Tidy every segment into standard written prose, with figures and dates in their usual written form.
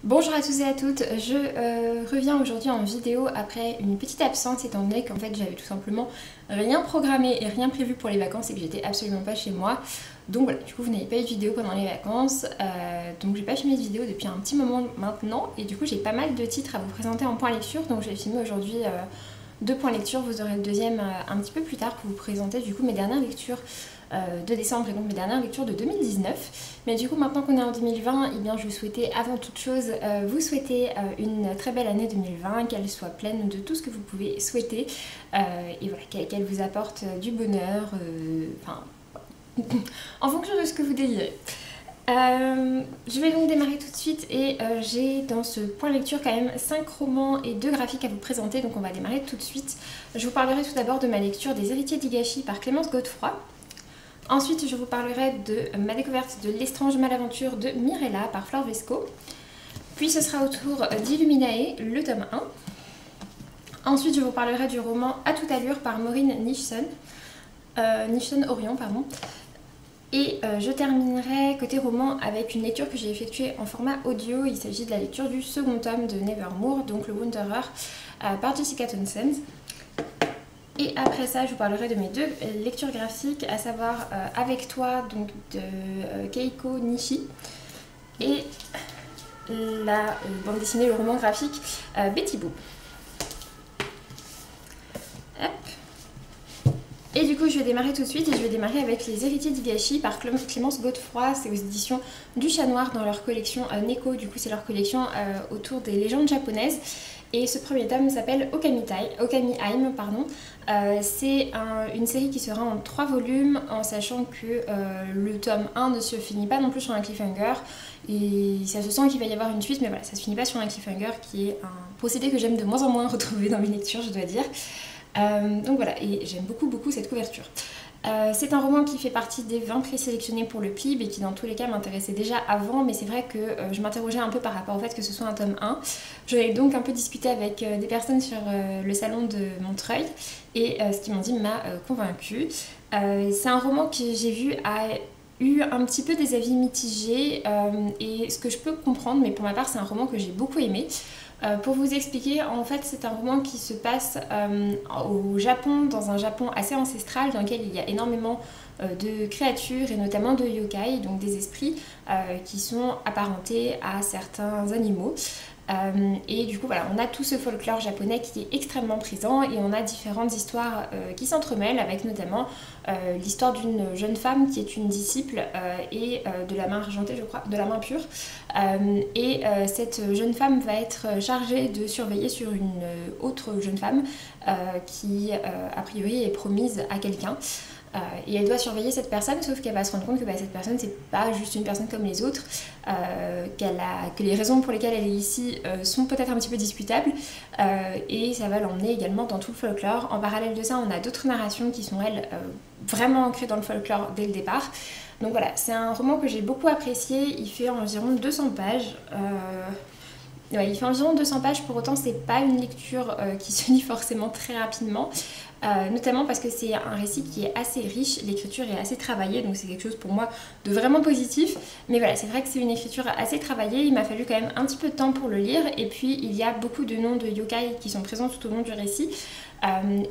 Bonjour à tous et à toutes, je reviens aujourd'hui en vidéo après une petite absence étant donné qu'en fait j'avais tout simplement rien programmé et rien prévu pour les vacances et que j'étais absolument pas chez moi. Donc voilà, du coup vous n'avez pas eu de vidéo pendant les vacances, donc j'ai pas filmé de vidéo depuis un petit moment maintenant et du coup j'ai pas mal de titres à vous présenter en point lecture, donc je vais filmer aujourd'hui deux points lecture, vous aurez le deuxième un petit peu plus tard pour vous présenter du coup mes dernières lectures de décembre et donc mes dernières lectures de 2019. Mais du coup maintenant qu'on est en 2020, eh bien, je souhaitais avant toute chose vous souhaiter une très belle année 2020, qu'elle soit pleine de tout ce que vous pouvez souhaiter et voilà, qu'elle vous apporte du bonheur, enfin en fonction de ce que vous désirez. Je vais donc démarrer tout de suite et j'ai dans ce point lecture quand même 5 romans et 2 graphiques à vous présenter, donc on va démarrer tout de suite. Je vous parlerai tout d'abord de ma lecture des Héritiers d'Higashi par Clémence Godefroy. Ensuite je vous parlerai de ma découverte de L'Estrange Malaventure de Mirella par Flore Vesco. Puis ce sera au tour d'Illuminae, le tome 1. Ensuite je vous parlerai du roman À toute allure par Maureen Nishson, Orion, pardon. Et je terminerai côté roman avec une lecture que j'ai effectuée en format audio. Il s'agit de la lecture du second tome de Nevermore, donc le Wanderer par Jessica Townsend. Et après ça, je vous parlerai de mes 2 lectures graphiques, à savoir Avec toi, donc de Keiko Nishi, et la bande dessinée, le roman graphique Betty Boop. Et du coup je vais démarrer tout de suite et je vais démarrer avec Les Héritiers d'Higashi par Clémence Godefroy. C'est aux éditions du Chat Noir dans leur collection Neko, du coup c'est leur collection autour des légendes japonaises. Et ce premier tome s'appelle Okamiheim, pardon. C'est une série qui sera en 3 volumes, en sachant que le tome 1 ne se finit pas non plus sur un cliffhanger. Et ça se sent qu'il va y avoir une suite, mais voilà, ça se finit pas sur un cliffhanger, qui est un procédé que j'aime de moins en moins retrouver dans mes lectures, je dois dire. Donc voilà, et j'aime beaucoup cette couverture. C'est un roman qui fait partie des 20 présélectionnés pour le PLIB et qui dans tous les cas m'intéressait déjà avant, mais c'est vrai que je m'interrogeais un peu par rapport au fait que ce soit un tome 1. J'en ai donc un peu discuté avec des personnes sur le salon de Montreuil et ce qu'ils m'ont dit m'a convaincue. C'est un roman que j'ai vu a eu un petit peu des avis mitigés et ce que je peux comprendre, mais pour ma part c'est un roman que j'ai beaucoup aimé. Pour vous expliquer, en fait c'est un roman qui se passe au Japon, dans un Japon assez ancestral dans lequel il y a énormément de créatures et notamment de yokai, donc des esprits qui sont apparentés à certains animaux. Et du coup voilà, on a tout ce folklore japonais qui est extrêmement présent et on a différentes histoires qui s'entremêlent avec notamment l'histoire d'une jeune femme qui est une disciple et de la main argentée, je crois, de la main pure. Cette jeune femme va être chargée de surveiller sur une autre jeune femme qui a priori est promise à quelqu'un. Et elle doit surveiller cette personne, sauf qu'elle va se rendre compte que cette personne c'est pas juste une personne comme les autres, que les raisons pour lesquelles elle est ici sont peut-être un petit peu discutables, et ça va l'emmener également dans tout le folklore. En parallèle de ça, on a d'autres narrations qui sont elles vraiment ancrées dans le folklore dès le départ. Donc voilà, c'est un roman que j'ai beaucoup apprécié, il fait environ 200 pages. Ouais, il fait environ 200 pages, pour autant c'est pas une lecture qui se lit forcément très rapidement, notamment parce que c'est un récit qui est assez riche, l'écriture est assez travaillée, donc c'est quelque chose pour moi de vraiment positif. Mais voilà, c'est vrai que c'est une écriture assez travaillée, il m'a fallu quand même un petit peu de temps pour le lire, et puis il y a beaucoup de noms de yokai qui sont présents tout au long du récit.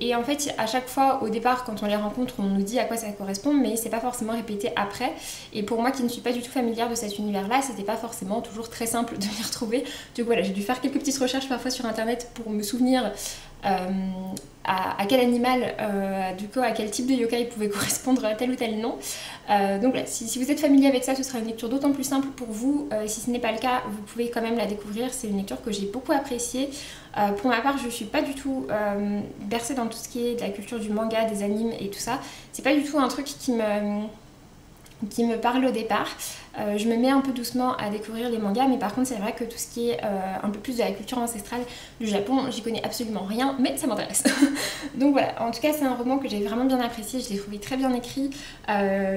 Et en fait à chaque fois au départ quand on les rencontre on nous dit à quoi ça correspond, mais c'est pas forcément répété après, et pour moi qui ne suis pas du tout familière de cet univers là, c'était pas forcément toujours très simple de les retrouver. Du coup voilà, j'ai dû faire quelques petites recherches parfois sur internet pour me souvenir à quel animal, du coup à quel type de yokai pouvait correspondre à tel ou tel nom. Donc voilà, si vous êtes familier avec ça, ce sera une lecture d'autant plus simple pour vous. Si ce n'est pas le cas, vous pouvez quand même la découvrir, c'est une lecture que j'ai beaucoup appréciée. Pour ma part, je suis pas du tout bercée dans tout ce qui est de la culture du manga, des animes et tout ça. C'est pas du tout un truc qui me parle au départ. Je me mets un peu doucement à découvrir les mangas, mais par contre c'est vrai que tout ce qui est un peu plus de la culture ancestrale du Japon, j'y connais absolument rien, mais ça m'intéresse. Donc voilà, en tout cas c'est un roman que j'ai vraiment bien apprécié, je l'ai trouvé très bien écrit,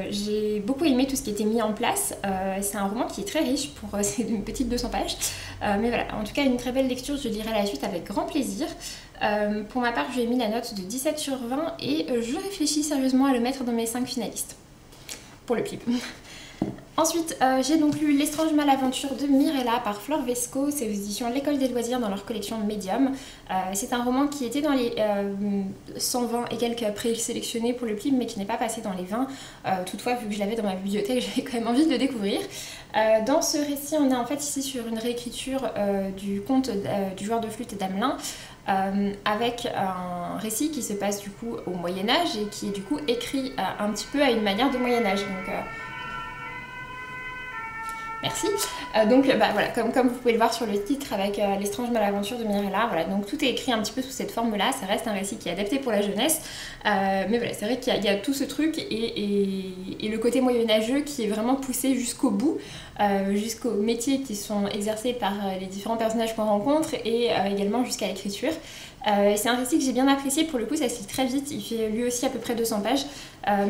j'ai beaucoup aimé tout ce qui était mis en place. C'est un roman qui est très riche pour ces petites 200 pages, mais voilà, en tout cas une très belle lecture, je lirai la suite avec grand plaisir. Pour ma part, je lui ai mis la note de 17 sur 20 et je réfléchis sérieusement à le mettre dans mes 5 finalistes pour le PLIB. Ensuite, j'ai donc lu L'Estrange Malaventure de Mirella par Flore Vesco, c'est aux éditions L'École des Loisirs dans leur collection Medium. C'est un roman qui était dans les 120 et quelques présélectionnés pour le prix, mais qui n'est pas passé dans les 20. Toutefois, vu que je l'avais dans ma bibliothèque, j'avais quand même envie de le découvrir. Dans ce récit, on est en fait ici sur une réécriture du conte du joueur de flûte d'Amelin, avec un récit qui se passe du coup au Moyen-Âge et qui est du coup écrit un petit peu à une manière de Moyen-Âge. Donc, merci. Donc voilà, comme vous pouvez le voir sur le titre avec L'Estrange Malaventure de Mirella, voilà, donc tout est écrit un petit peu sous cette forme-là, ça reste un récit qui est adapté pour la jeunesse, mais voilà, c'est vrai qu'il y a tout ce truc et le côté moyenâgeux qui est vraiment poussé jusqu'au bout, jusqu'aux métiers qui sont exercés par les différents personnages qu'on rencontre et également jusqu'à l'écriture. C'est un récit que j'ai bien apprécié, pour le coup ça se lit très vite, il fait lui aussi à peu près 200 pages,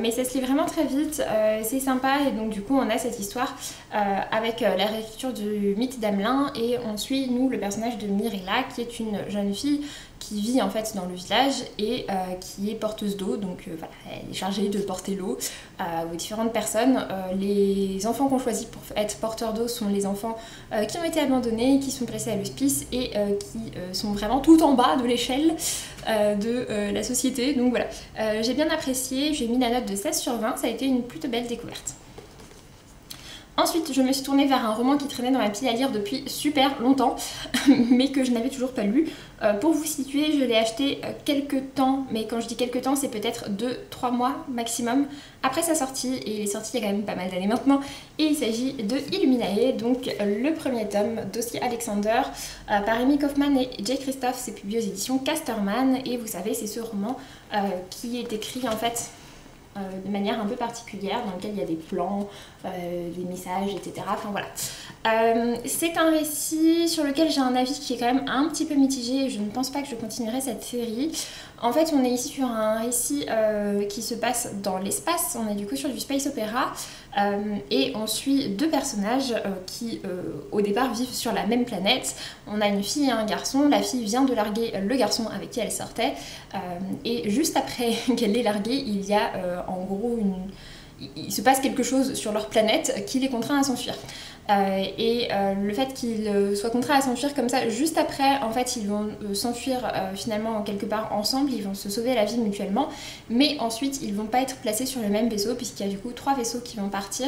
mais ça se lit vraiment très vite, c'est sympa et donc du coup on a cette histoire avec la réécriture du mythe d'Amelin et on suit nous le personnage de Mirella qui est une jeune fille qui vit en fait dans le village et qui est porteuse d'eau, donc voilà, elle est chargée de porter l'eau aux différentes personnes. Les enfants qu'on choisit pour être porteurs d'eau sont les enfants qui ont été abandonnés, qui sont placés à l'hospice et qui sont vraiment tout en bas de l'échelle de la société. Donc voilà, j'ai bien apprécié, j'ai mis la note de 16 sur 20, ça a été une plutôt belle découverte. Ensuite, je me suis tournée vers un roman qui traînait dans ma pile à lire depuis super longtemps, mais que je n'avais toujours pas lu. Pour vous situer, je l'ai acheté quelques temps, mais quand je dis quelques temps, c'est peut-être 2-3 mois maximum après sa sortie, et il est sorti il y a quand même pas mal d'années maintenant, et il s'agit de Illuminae, donc le premier tome, Dossier Alexander, par Amy Kaufman et Jay Christophe, c'est publié aux éditions Casterman, et vous savez, c'est ce roman qui est écrit en fait de manière un peu particulière, dans lequel il y a des plans, des messages, etc. Enfin voilà. C'est un récit sur lequel j'ai un avis qui est quand même un petit peu mitigé et je ne pense pas que je continuerai cette série. En fait, on est ici sur un récit qui se passe dans l'espace, on est du coup sur du space opéra et on suit deux personnages qui au départ vivent sur la même planète. On a une fille et un garçon, la fille vient de larguer le garçon avec qui elle sortait et juste après qu'elle l'ait largué, il y a en gros il se passe quelque chose sur leur planète qui les contraint à s'enfuir. Le fait qu'ils soient contraints à s'enfuir comme ça, juste après, en fait, ils vont s'enfuir finalement quelque part ensemble, ils vont se sauver la vie mutuellement, mais ensuite, ils vont pas être placés sur le même vaisseau, puisqu'il y a du coup 3 vaisseaux qui vont partir,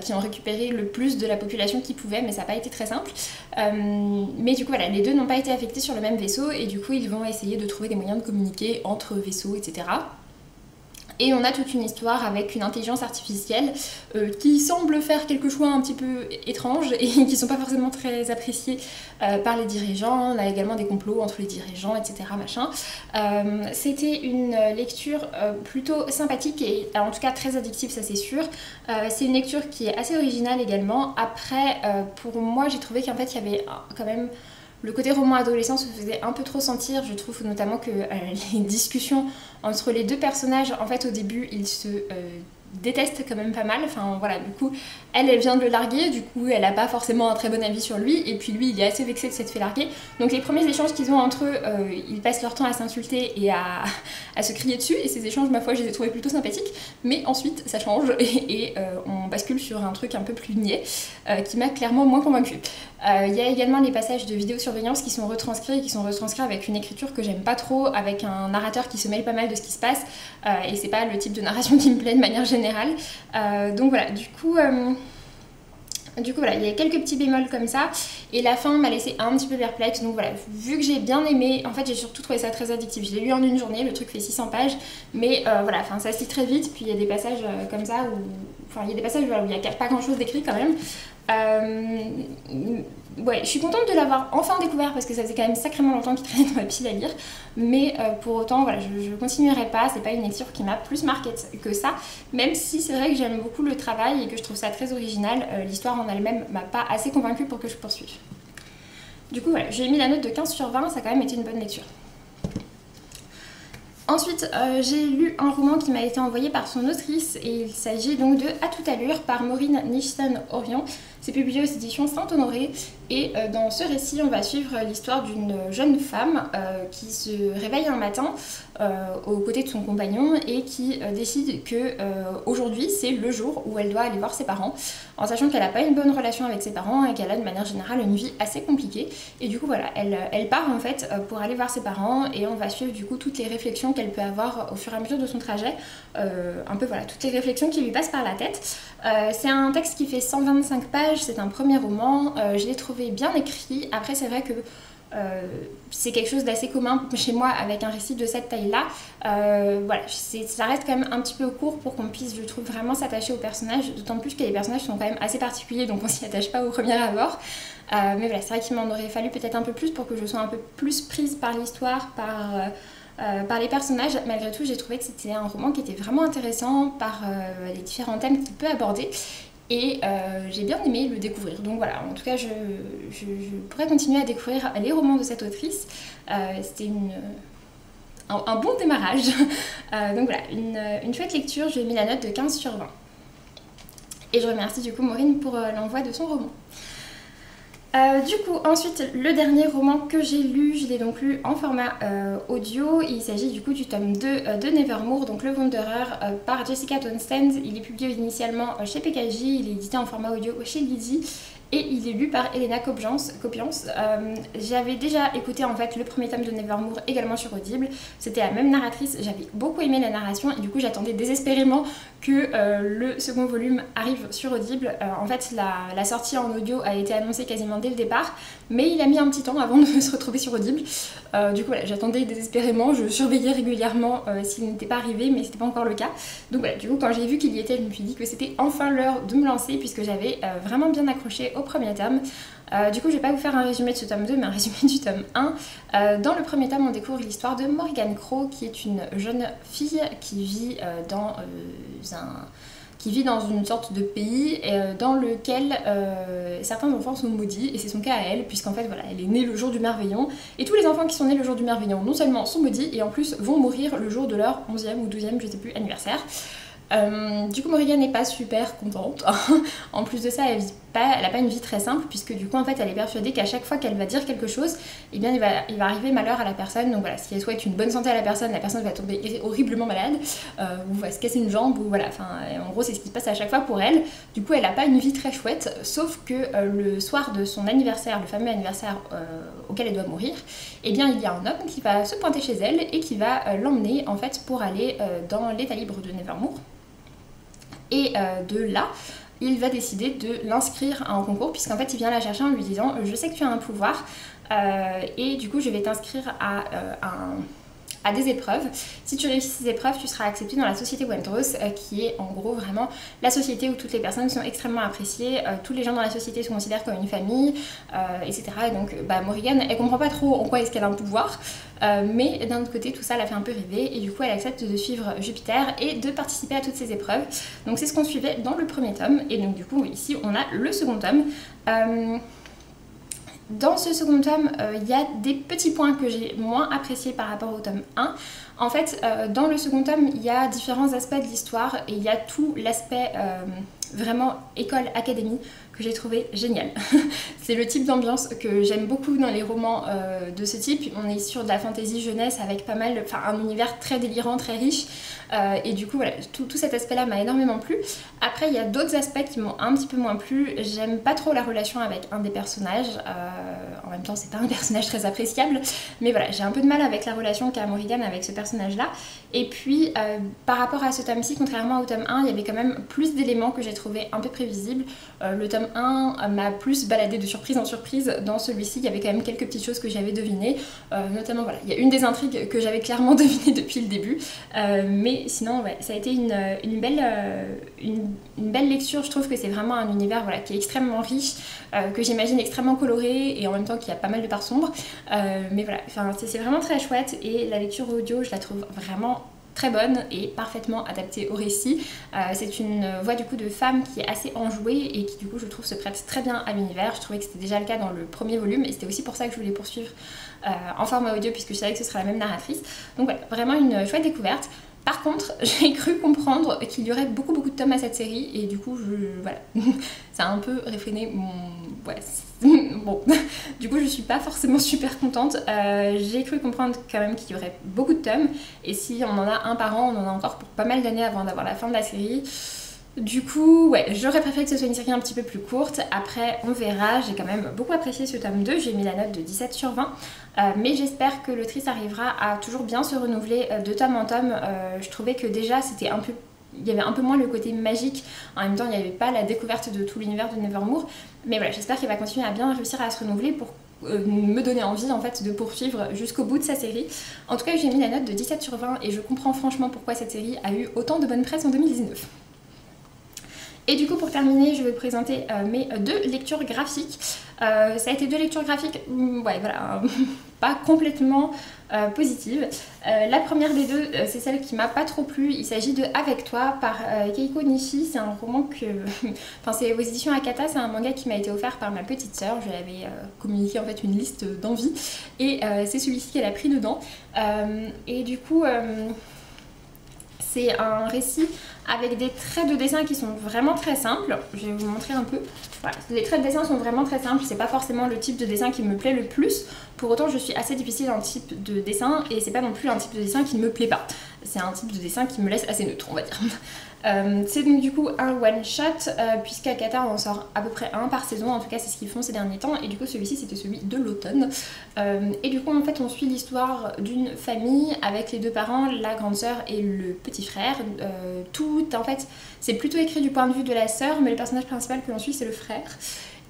qui ont récupéré le plus de la population qu'ils pouvaient, mais ça n'a pas été très simple. Mais du coup, voilà, les deux n'ont pas été affectés sur le même vaisseau, et du coup, ils vont essayer de trouver des moyens de communiquer entre vaisseaux, etc. Et on a toute une histoire avec une intelligence artificielle qui semble faire quelques choix un petit peu étranges et qui ne sont pas forcément très appréciés par les dirigeants. On a également des complots entre les dirigeants, etc. Machin. C'était une lecture plutôt sympathique et en tout cas très addictive, ça c'est sûr. C'est une lecture qui est assez originale également. Après, pour moi, j'ai trouvé qu'en fait, il y avait quand même... Le côté roman adolescent se faisait un peu trop sentir, je trouve notamment que les discussions entre les deux personnages, en fait au début ils se détestent quand même pas mal, enfin voilà, du coup elle vient de le larguer, du coup elle a pas forcément un très bon avis sur lui, et puis lui il est assez vexé de s'être fait larguer, donc les premiers échanges qu'ils ont entre eux, ils passent leur temps à s'insulter et à se crier dessus, et ces échanges ma foi je les ai trouvés plutôt sympathiques, mais ensuite ça change et on bascule sur un truc un peu plus niais, qui m'a clairement moins convaincue. Il y a également les passages de vidéosurveillance qui sont retranscrits avec une écriture que j'aime pas trop, avec un narrateur qui se mêle pas mal de ce qui se passe, et c'est pas le type de narration qui me plaît de manière générale. Donc voilà, du coup voilà, il y a quelques petits bémols comme ça, et la fin m'a laissé un petit peu perplexe, donc voilà, vu que j'ai bien aimé, en fait j'ai surtout trouvé ça très addictif, je l'ai lu en une journée, le truc fait 600 pages, mais voilà, enfin ça se lit très vite, puis il y a des passages comme ça, enfin il y a des passages voilà, où il n'y a pas grand chose d'écrit quand même. Ouais, je suis contente de l'avoir enfin découvert parce que ça faisait quand même sacrément longtemps qu'il traînait dans ma pile à lire, mais pour autant voilà, je continuerai pas, c'est pas une lecture qui m'a plus marquée que ça, même si c'est vrai que j'aime beaucoup le travail et que je trouve ça très original, l'histoire en elle-même m'a pas assez convaincue pour que je poursuive. Du coup voilà, j'ai mis la note de 15 sur 20, ça a quand même été une bonne lecture. Ensuite, j'ai lu un roman qui m'a été envoyé par son autrice et il s'agit donc de À toute allure par Maureen Nishton-Orion. C'est publié aux éditions Saint-Honoré et dans ce récit on va suivre l'histoire d'une jeune femme qui se réveille un matin aux côtés de son compagnon et qui décide que aujourd'hui c'est le jour où elle doit aller voir ses parents, en sachant qu'elle n'a pas une bonne relation avec ses parents et qu'elle a de manière générale une vie assez compliquée. Et du coup voilà, elle part en fait pour aller voir ses parents et on va suivre du coup toutes les réflexions qu'elle peut avoir au fur et à mesure de son trajet, un peu voilà, toutes les réflexions qui lui passent par la tête. C'est un texte qui fait 125 pages, c'est un premier roman, je l'ai trouvé bien écrit. Après c'est vrai que c'est quelque chose d'assez commun chez moi avec un récit de cette taille-là. Voilà, ça reste quand même un petit peu court pour qu'on puisse, je trouve, vraiment s'attacher aux personnages, d'autant plus que les personnages sont quand même assez particuliers, donc on s'y attache pas au premier abord. Mais voilà, c'est vrai qu'il m'en aurait fallu peut-être un peu plus pour que je sois un peu plus prise par l'histoire, par les personnages. Malgré tout, j'ai trouvé que c'était un roman qui était vraiment intéressant par les différents thèmes qu'il peut aborder. Et j'ai bien aimé le découvrir. Donc voilà, en tout cas, je pourrais continuer à découvrir les romans de cette autrice. C'était un bon démarrage. Donc voilà, une chouette lecture. Je lui ai mis la note de 15/20. Et je remercie du coup Maureen pour l'envoi de son roman. Du coup, ensuite, le dernier roman que j'ai lu, je l'ai donc lu en format audio. Il s'agit du coup du tome 2 de Nevermoor, donc Le Wanderer, par Jessica Townsend. Il est publié initialement chez PKJ, il est édité en format audio chez Lizzie. Et il est lu par Elena Copiance. J'avais déjà écouté en fait le premier tome de Nevermoor également sur Audible. C'était la même narratrice, j'avais beaucoup aimé la narration et du coup j'attendais désespérément que le second volume arrive sur Audible. En fait la sortie en audio a été annoncée quasiment dès le départ, mais il a mis un petit temps avant de se retrouver sur Audible. Du coup voilà, j'attendais désespérément, je surveillais régulièrement s'il n'était pas arrivé, mais c'était pas encore le cas. Donc voilà, du coup quand j'ai vu qu'il y était, je me suis dit que c'était enfin l'heure de me lancer puisque j'avais vraiment bien accroché au premier tome. Du coup je vais pas vous faire un résumé de ce tome 2 mais un résumé du tome 1. Dans le premier tome on découvre l'histoire de Morrigan Crow qui est une jeune fille qui vit dans une sorte de pays dans lequel certains enfants sont maudits, et c'est son cas à elle, puisqu'en fait voilà, elle est née le jour du Merveillon, et tous les enfants qui sont nés le jour du Merveillon non seulement sont maudits, et en plus vont mourir le jour de leur 11e ou 12e, je sais plus, anniversaire. Du coup Morrigan n'est pas super contente. En plus de ça elle n'a pas une vie très simple, puisque du coup en fait elle est persuadée qu'à chaque fois qu'elle va dire quelque chose, eh bien il va arriver malheur à la personne. Donc voilà, si elle souhaite une bonne santé à la personne va tomber horriblement malade, ou va se casser une jambe, ou voilà, enfin en gros c'est ce qui se passe à chaque fois pour elle. Du coup elle n'a pas une vie très chouette, sauf que le soir de son anniversaire, le fameux anniversaire auquel elle doit mourir, eh bien il y a un homme qui va se pointer chez elle et qui va l'emmener en fait pour aller dans l'état libre de Nevermoor. Et de là, il va décider de l'inscrire à un concours, puisqu'en fait il vient la chercher en lui disant je sais que tu as un pouvoir et du coup je vais t'inscrire à des épreuves. Si tu réussis ces épreuves, tu seras accepté dans la société Wendros, qui est en gros vraiment la société où toutes les personnes sont extrêmement appréciées, tous les gens dans la société sont considérés comme une famille, etc. Et donc Morrigan, elle comprend pas trop en quoi est-ce qu'elle a un pouvoir, mais d'un autre côté tout ça la fait un peu rêver, et du coup elle accepte de suivre Jupiter et de participer à toutes ces épreuves. Donc c'est ce qu'on suivait dans le premier tome, et donc du coup ici on a le second tome. Dans ce second tome, il y a des petits points que j'ai moins appréciés par rapport au tome 1. En fait, dans le second tome, il y a différents aspects de l'histoire et il y a tout l'aspect vraiment école, académie que j'ai trouvé génial. C'est le type d'ambiance que j'aime beaucoup dans les romans de ce type. On est sur de la fantasy jeunesse avec pas mal, enfin un univers très délirant, très riche. Et du coup voilà, tout cet aspect là m'a énormément plu. Après il y a d'autres aspects qui m'ont un petit peu moins plu. J'aime pas trop la relation avec un des personnages. En même temps c'est pas un personnage très appréciable, mais voilà, j'ai un peu de mal avec la relation qu'a Morrigan avec ce personnage là. Et puis par rapport à ce tome-ci, contrairement au tome 1, il y avait quand même plus d'éléments que j'ai trouvé un peu prévisibles. Le tome 1 m'a plus baladé de surprise en surprise. Dans celui-ci il y avait quand même quelques petites choses que j'avais devinées, notamment voilà, il y a une des intrigues que j'avais clairement devinées depuis le début, mais sinon ouais, ça a été une belle lecture. Je trouve que c'est vraiment un univers voilà, qui est extrêmement riche, que j'imagine extrêmement coloré, et en même temps qu'il y a pas mal de parts sombres, mais voilà, c'est vraiment très chouette, et la lecture audio je la trouve vraiment très bonne et parfaitement adaptée au récit. C'est une voix du coup de femme qui est assez enjouée et qui du coup je trouve se prête très bien à l'univers. Je trouvais que c'était déjà le cas dans le premier volume, et c'était aussi pour ça que je voulais poursuivre en format audio, puisque je savais que ce serait la même narratrice. Donc voilà, vraiment une chouette découverte. Par contre, j'ai cru comprendre qu'il y aurait beaucoup de tomes à cette série et du coup, voilà, ça a un peu réfréné mon... Ouais, bon, du coup je suis pas forcément super contente. J'ai cru comprendre quand même qu'il y aurait beaucoup de tomes et si on en a un par an, on en a encore pour pas mal d'années avant d'avoir la fin de la série. Du coup, ouais, j'aurais préféré que ce soit une série un petit peu plus courte. Après, on verra. J'ai quand même beaucoup apprécié ce tome 2. J'ai mis la note de 17 sur 20. Mais j'espère que l'autrice arrivera à toujours bien se renouveler de tome en tome. Je trouvais que déjà, c'était un peu... Il y avait un peu moins le côté magique. En même temps, il n'y avait pas la découverte de tout l'univers de Nevermore. Mais voilà, j'espère qu'elle va continuer à bien réussir à se renouveler pour me donner envie en fait de poursuivre jusqu'au bout de sa série. En tout cas, j'ai mis la note de 17 sur 20 et je comprends franchement pourquoi cette série a eu autant de bonne presse en 2019. Et du coup, pour terminer, je vais présenter mes 2 lectures graphiques. Ça a été 2 lectures graphiques, ouais, voilà, pas complètement positives. La première des 2, c'est celle qui m'a pas trop plu. Il s'agit de Avec toi par Keiko Nishi. C'est un roman que... Enfin, c'est aux éditions Akata. C'est un manga qui m'a été offert par ma petite sœur. Je lui avais communiqué en fait une liste d'envies. Et c'est celui-ci qu'elle a pris dedans. Et du coup... c'est un récit avec des traits de dessin qui sont vraiment très simples. Je vais vous montrer un peu. Voilà, les traits de dessin sont vraiment très simples. C'est pas forcément le type de dessin qui me plaît le plus. Pour autant, je suis assez difficile en type de dessin et c'est pas non plus un type de dessin qui ne me plaît pas. C'est un type de dessin qui me laisse assez neutre, on va dire. C'est donc du coup un one shot puisqu'à Akata on en sort à peu près un par saison, en tout cas c'est ce qu'ils font ces derniers temps et du coup celui-ci c'était celui de l'automne et du coup en fait on suit l'histoire d'une famille avec les 2 parents, la grande sœur et le petit frère. Tout en fait c'est plutôt écrit du point de vue de la sœur mais le personnage principal que l'on suit c'est le frère.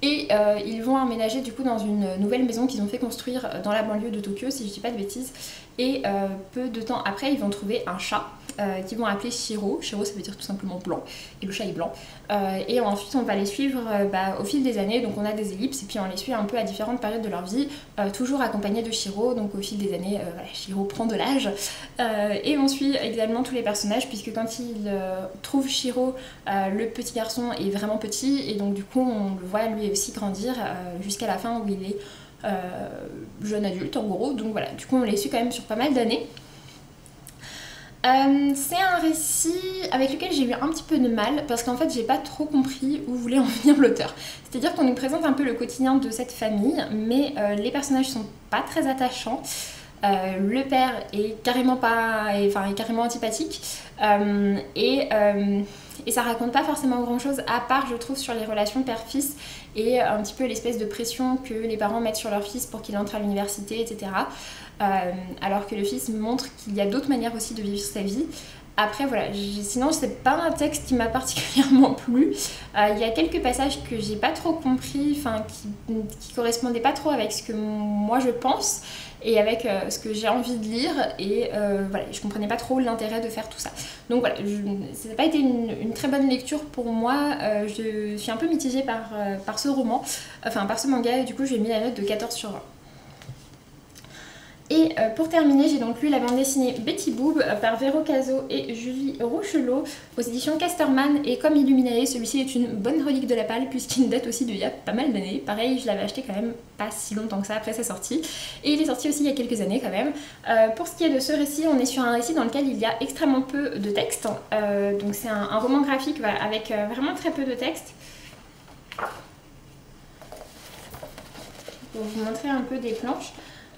Et ils vont emménager du coup dans une nouvelle maison qu'ils ont fait construire dans la banlieue de Tokyo si je dis pas de bêtises. Et peu de temps après ils vont trouver un chat qu'ils vont appeler Shiro. Shiro ça veut dire tout simplement blanc et le chat est blanc. Et ensuite on va les suivre au fil des années, donc on a des ellipses et puis on les suit un peu à différentes périodes de leur vie, toujours accompagnés de Shiro, donc au fil des années voilà, Shiro prend de l'âge. Et on suit également tous les personnages puisque quand ils trouvent Shiro, le petit garçon est vraiment petit et donc du coup on le voit lui aussi grandir jusqu'à la fin où il est jeune adulte en gros, donc voilà, du coup on les suit quand même sur pas mal d'années. C'est un récit avec lequel j'ai eu un petit peu de mal parce qu'en fait j'ai pas trop compris où voulait en venir l'auteur. C'est-à-dire qu'on nous présente un peu le quotidien de cette famille mais les personnages sont pas très attachants. Le père est carrément est carrément antipathique et ça raconte pas forcément grand chose à part je trouve sur les relations père-fils et un petit peu l'espèce de pression que les parents mettent sur leur fils pour qu'il entre à l'université, etc. Alors que le fils montre qu'il y a d'autres manières aussi de vivre sa vie. Après voilà, sinon c'est pas un texte qui m'a particulièrement plu. Il y a quelques passages que j'ai pas trop compris, qui correspondaient pas trop avec ce que moi je pense et avec ce que j'ai envie de lire et voilà, je comprenais pas trop l'intérêt de faire tout ça. Donc voilà, ça n'a pas été une très bonne lecture pour moi, je suis un peu mitigée par ce roman, enfin par ce manga et du coup j'ai mis la note de 14 sur 20. Et pour terminer, j'ai donc lu la bande dessinée Betty Boop par Vero Caso et Julie Rochelot aux éditions Casterman. Et comme Illuminae, celui-ci est une bonne relique de la palle puisqu'il date aussi d'il y a pas mal d'années. Pareil, je l'avais acheté quand même pas si longtemps que ça après sa sortie. Et il est sorti aussi il y a quelques années quand même. Pour ce qui est de ce récit, on est sur un récit dans lequel il y a extrêmement peu de texte. Donc c'est un roman graphique voilà, avec vraiment très peu de texte. Pour vous montrer un peu des planches.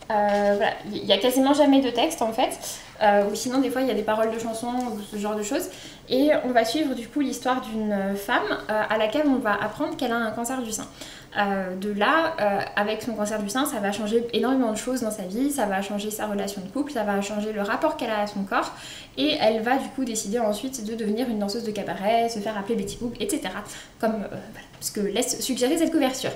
Voilà, il n'y a quasiment jamais de texte en fait, ou sinon des fois il y a des paroles de chansons ou ce genre de choses. Et on va suivre du coup l'histoire d'une femme à laquelle on va apprendre qu'elle a un cancer du sein. De là, avec son cancer du sein, ça va changer énormément de choses dans sa vie, ça va changer sa relation de couple, ça va changer le rapport qu'elle a à son corps et elle va du coup décider ensuite de devenir une danseuse de cabaret, se faire appeler Betty Boop, etc. Comme voilà, ce que laisse suggérer cette couverture.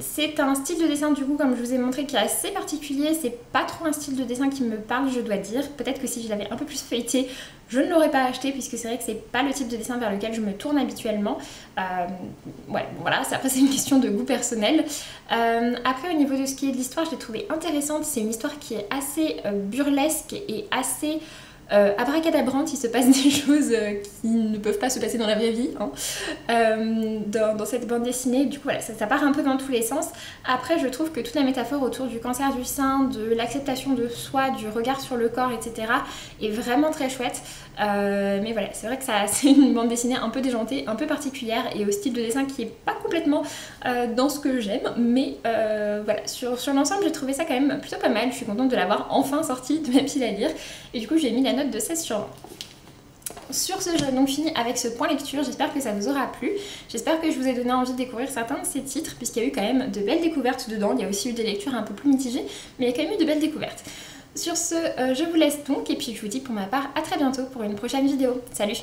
C'est un style de dessin du coup comme je vous ai montré qui est assez particulier, c'est pas trop un style de dessin qui me parle je dois dire, peut-être que si je l'avais un peu plus feuilleté je ne l'aurais pas acheté puisque c'est vrai que c'est pas le type de dessin vers lequel je me tourne habituellement. Ouais, voilà, après c'est une question de goût personnel. Après au niveau de ce qui est de l'histoire, je l'ai trouvé intéressante, c'est une histoire qui est assez burlesque et assez abracadabrantes, il se passe des choses qui ne peuvent pas se passer dans la vraie vie hein, dans cette bande dessinée. Du coup voilà, ça part un peu dans tous les sens. Après je trouve que toute la métaphore autour du cancer du sein, de l'acceptation de soi, du regard sur le corps, etc. est vraiment très chouette. Mais voilà, c'est vrai que c'est une bande dessinée un peu déjantée, un peu particulière et au style de dessin qui est pas complètement dans ce que j'aime. Mais voilà, sur l'ensemble j'ai trouvé ça quand même plutôt pas mal. Je suis contente de l'avoir enfin sortie de ma pile à lire. Et du coup j'ai mis la note de 16 sur 20. Sur ce, j'ai donc fini avec ce point lecture, j'espère que ça vous aura plu, j'espère que je vous ai donné envie de découvrir certains de ces titres, puisqu'il y a eu quand même de belles découvertes dedans, il y a aussi eu des lectures un peu plus mitigées, mais il y a quand même eu de belles découvertes. Sur ce, je vous laisse donc, et puis je vous dis pour ma part à très bientôt pour une prochaine vidéo. Salut!